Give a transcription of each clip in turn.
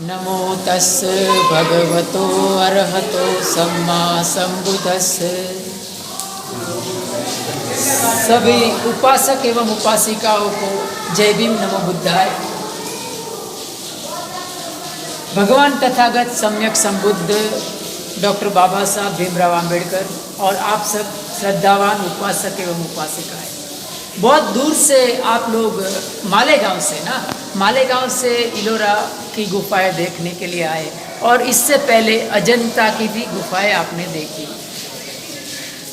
नमो तस् भगवतो अरहतो सम्मा संबुद्धस्स। सभी उपासक एवं उपासिकाओं को जय भीम, नमो बुद्धाय। भगवान तथागत सम्यक संबुद्ध डॉक्टर बाबा साहब भीमराव अंबेडकर और आप सब श्रद्धावान उपासक एवं उपासिकाएं, बहुत दूर से आप लोग मालेगांव से इलोरा की गुफाएं देखने के लिए आए और इससे पहले अजंता की भी गुफाएं आपने देखी।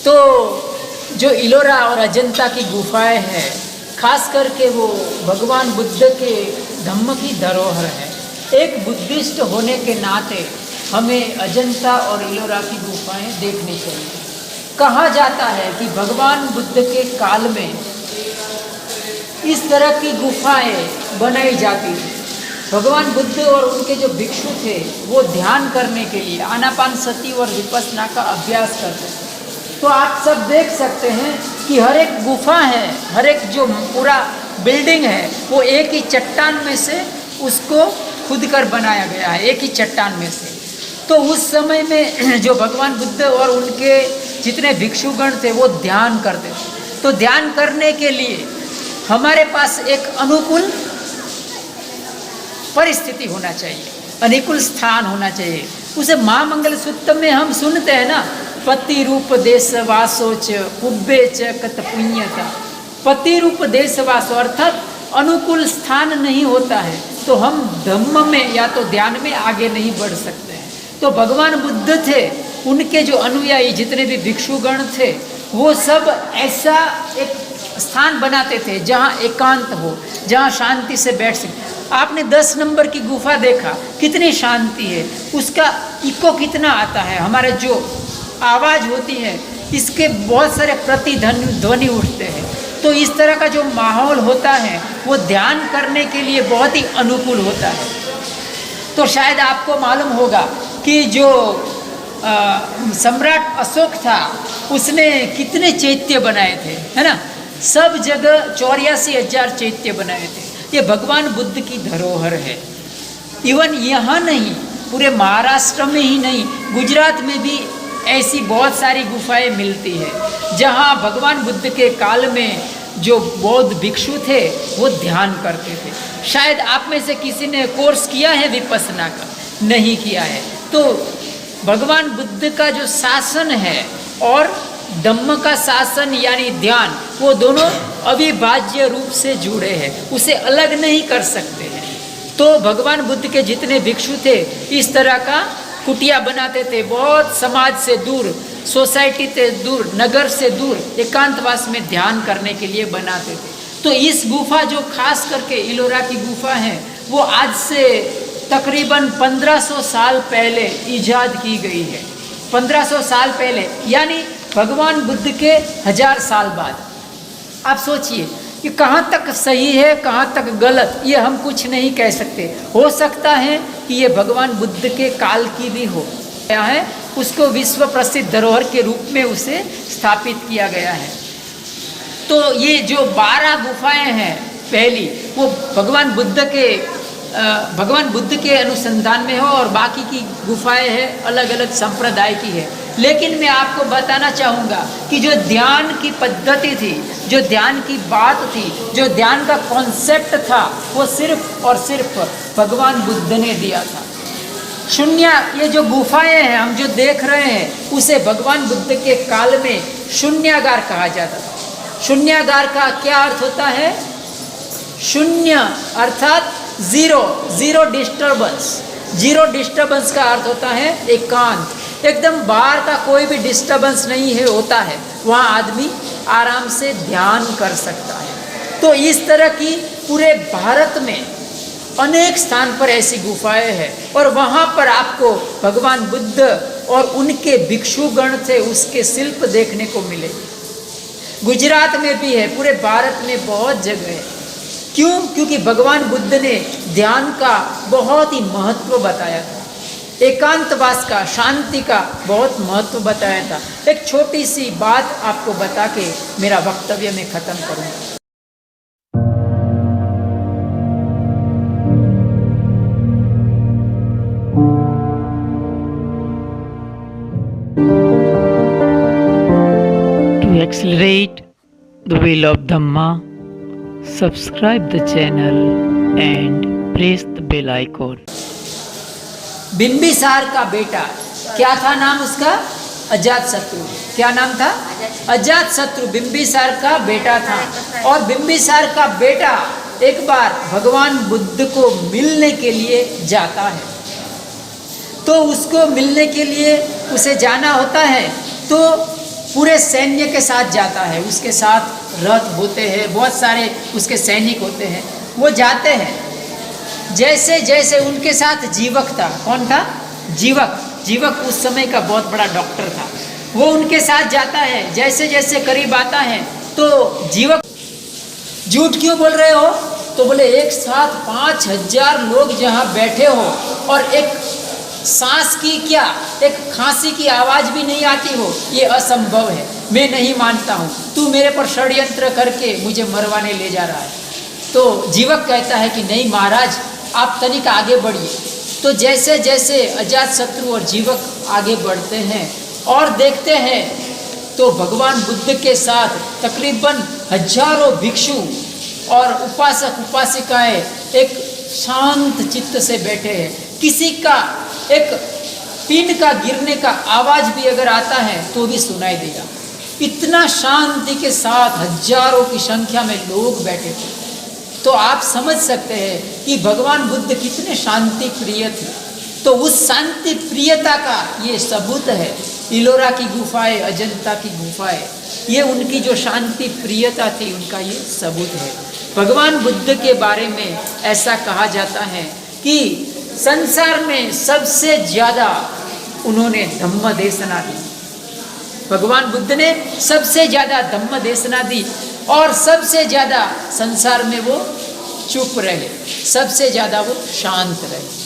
तो जो इलोरा और अजंता की गुफाएं हैं, खास करके वो भगवान बुद्ध के धम्म की धरोहर है। एक बुद्धिस्ट होने के नाते हमें अजंता और इलोरा की गुफाएं देखनी चाहिए। कहा जाता है कि भगवान बुद्ध के काल में इस तरह की गुफाएं बनाई जाती थी। भगवान बुद्ध और उनके जो भिक्षु थे वो ध्यान करने के लिए आनापानसति और विपस्सना का अभ्यास करते थे। तो आप सब देख सकते हैं कि हर एक गुफा है, हर एक जो पूरा बिल्डिंग है वो एक ही चट्टान में से उसको खुद कर बनाया गया है, एक ही चट्टान में से। तो उस समय में जो भगवान बुद्ध और उनके जितने भिक्षुगण थे वो ध्यान करते थे। तो ध्यान करने के लिए हमारे पास एक अनुकूल परिस्थिति होना चाहिए, अनुकूल स्थान होना चाहिए। उसे महामंगल सूत्र में हम सुनते हैं ना, पति रूप देश वासोच कुब्बे च कत पुण्यता। पति रूप देश वासो अर्थात अनुकूल स्थान नहीं होता है तो हम धम्म में या तो ध्यान में आगे नहीं बढ़ सकते हैं। तो भगवान बुद्ध थे, उनके जो अनुयायी जितने भी भिक्षुगण थे वो सब ऐसा एक स्थान बनाते थे जहाँ एकांत हो, जहाँ शांति से बैठ सके। आपने 10 नंबर की गुफा देखा, कितनी शांति है, उसका इको कितना आता है, हमारे जो आवाज़ होती है इसके बहुत सारे प्रतिध्वनि उठते हैं। तो इस तरह का जो माहौल होता है वो ध्यान करने के लिए बहुत ही अनुकूल होता है। तो शायद आपको मालूम होगा कि जो सम्राट अशोक था उसने कितने चैत्य बनाए थे, है ना। सब जगह 84,000 चैत्य बनाए थे। ये भगवान बुद्ध की धरोहर है। इवन यहाँ नहीं, पूरे महाराष्ट्र में ही नहीं, गुजरात में भी ऐसी बहुत सारी गुफाएं मिलती है जहाँ भगवान बुद्ध के काल में जो बौद्ध भिक्षु थे वो ध्यान करते थे। शायद आप में से किसी ने कोर्स किया है विपस्सना का, नहीं किया है। तो भगवान बुद्ध का जो शासन है और धम्म का शासन यानी ध्यान, वो दोनों अविभाज्य रूप से जुड़े हैं, उसे अलग नहीं कर सकते हैं। तो भगवान बुद्ध के जितने भिक्षु थे इस तरह का कुटिया बनाते थे, बहुत समाज से दूर, सोसाइटी से दूर, नगर से दूर, एकांतवास में ध्यान करने के लिए बनाते थे। तो इस गुफा जो खास करके इलोरा की गुफा है वो आज से तकरीबन 1500 साल पहले ईजाद की गई है। 1500 साल पहले यानी भगवान बुद्ध के 1000 साल बाद। आप सोचिए कि कहाँ तक सही है कहाँ तक गलत, ये हम कुछ नहीं कह सकते। हो सकता है कि ये भगवान बुद्ध के काल की भी हो गया है, उसको विश्व प्रसिद्ध धरोहर के रूप में उसे स्थापित किया गया है। तो ये जो 12 गुफाएं हैं पहली, वो भगवान बुद्ध के अनुसंधान में हो और बाकी की गुफाएं हैं अलग अलग संप्रदाय की है। लेकिन मैं आपको बताना चाहूँगा कि जो ध्यान की पद्धति थी, जो ध्यान की बात थी, जो ध्यान का कॉन्सेप्ट था वो सिर्फ और सिर्फ भगवान बुद्ध ने दिया था। शून्य, ये जो गुफाएं हैं हम जो देख रहे हैं उसे भगवान बुद्ध के काल में शून्यागार कहा जाता था। शून्यागार का क्या अर्थ होता है? शून्य अर्थात जीरो डिस्टर्बेंस। जीरो डिस्टर्बेंस का अर्थ होता है एकांत, एकदम बाहर का कोई भी डिस्टर्बेंस नहीं है होता है, वहाँ आदमी आराम से ध्यान कर सकता है। तो इस तरह की पूरे भारत में अनेक स्थान पर ऐसी गुफाएं हैं और वहाँ पर आपको भगवान बुद्ध और उनके भिक्षुगण थे उसके शिल्प देखने को मिले। गुजरात में भी है, पूरे भारत में बहुत जगह है। क्यों? क्योंकि भगवान बुद्ध ने ध्यान का बहुत ही महत्व बताया था, एकांतवास का, शांति का बहुत महत्व बताया था। एक छोटी सी बात आपको बता के मेरा वक्तव्य में ख़त्म करूँगा। accelerate the wheel of Dhamma, subscribe the channel and press the bell icon. Bimbisara का बेटा, क्या था नाम उसका? अजातशत्रु। क्या नाम था? अजातशत्रु बिंबिसार का बेटा था। और बिंबिसार का बेटा एक बार भगवान बुद्ध को मिलने के लिए जाता है। तो उसको मिलने के लिए उसे जाना होता है तो पूरे सैन्य के साथ जाता है। उसके साथ रथ होते हैं, बहुत सारे उसके सैनिक होते हैं, वो जाते हैं। जैसे जैसे उनके साथ जीवक था। कौन था? जीवक। जीवक उस समय का बहुत बड़ा डॉक्टर था। वो उनके साथ जाता है। जैसे जैसे करीब आता है तो जीवक, झूठ क्यों बोल रहे हो? तो बोले एक साथ 5000 लोग जहाँ बैठे हो और एक सांस की क्या, एक खांसी की आवाज भी नहीं आती हो, ये असंभव है, मैं नहीं मानता हूँ। तू मेरे पर षड्यंत्र करके मुझे मरवाने ले जा रहा है। तो जीवक कहता है कि नहीं महाराज, आप तनिक आगे बढ़िए। तो जैसे जैसे अजातशत्रु और जीवक आगे बढ़ते हैं और देखते हैं तो भगवान बुद्ध के साथ तकरीबन हजारों भिक्षु और उपासक उपासिकाएं एक शांत चित्त से बैठे हैं। किसी का एक पिंड का गिरने का आवाज भी अगर आता है तो भी सुनाई देगा। इतना शांति के साथ हजारों की संख्या में लोग बैठे थे। तो आप समझ सकते हैं कि भगवान बुद्ध कितने शांति प्रिय थे। तो उस शांति प्रियता का ये सबूत है। इलोरा की गुफाएं, अजंता की गुफाएं, ये उनकी जो शांति प्रियता थी उनका ये सबूत है। भगवान बुद्ध के बारे में ऐसा कहा जाता है कि संसार में सबसे ज्यादा उन्होंने धम्म देशना दी। भगवान बुद्ध ने सबसे ज्यादा धम्म देशना दी और सबसे ज्यादा संसार में वो चुप रहे, सबसे ज्यादा वो शांत रहे।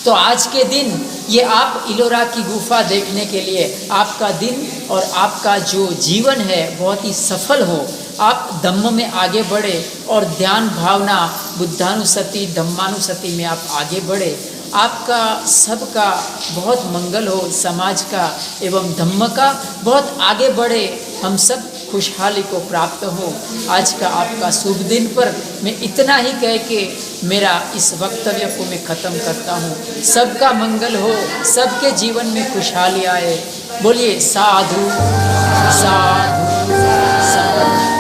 तो आज के दिन ये आप इलोरा की गुफा देखने के लिए आपका दिन और आपका जो जीवन है बहुत ही सफल हो। आप धम्म में आगे बढ़े और ध्यान भावना बुद्धानुसति धम्मानुसति में आप आगे बढ़े। आपका सबका बहुत मंगल हो, समाज का एवं धम्म का बहुत आगे बढ़े, हम सब खुशहाली को प्राप्त हो। आज का आपका शुभ दिन पर मैं इतना ही कह के मेरा इस वक्तव्य को मैं ख़त्म करता हूँ। सबका मंगल हो, सबके जीवन में खुशहाली आए। बोलिए साधु साधु साधु।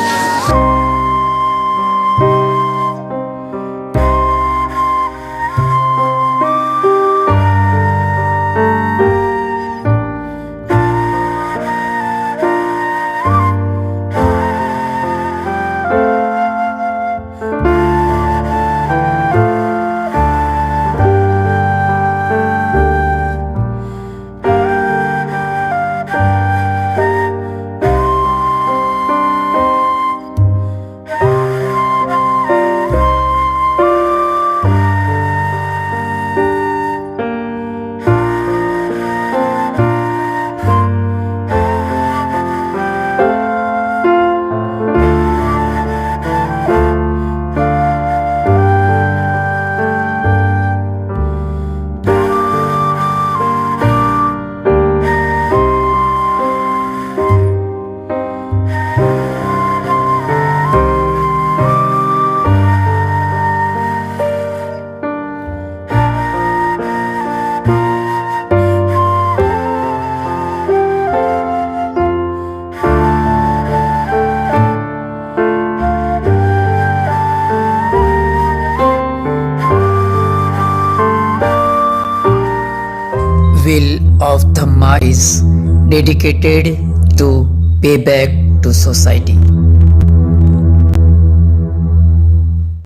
Wheel of Dhamma is dedicated to pay back to society.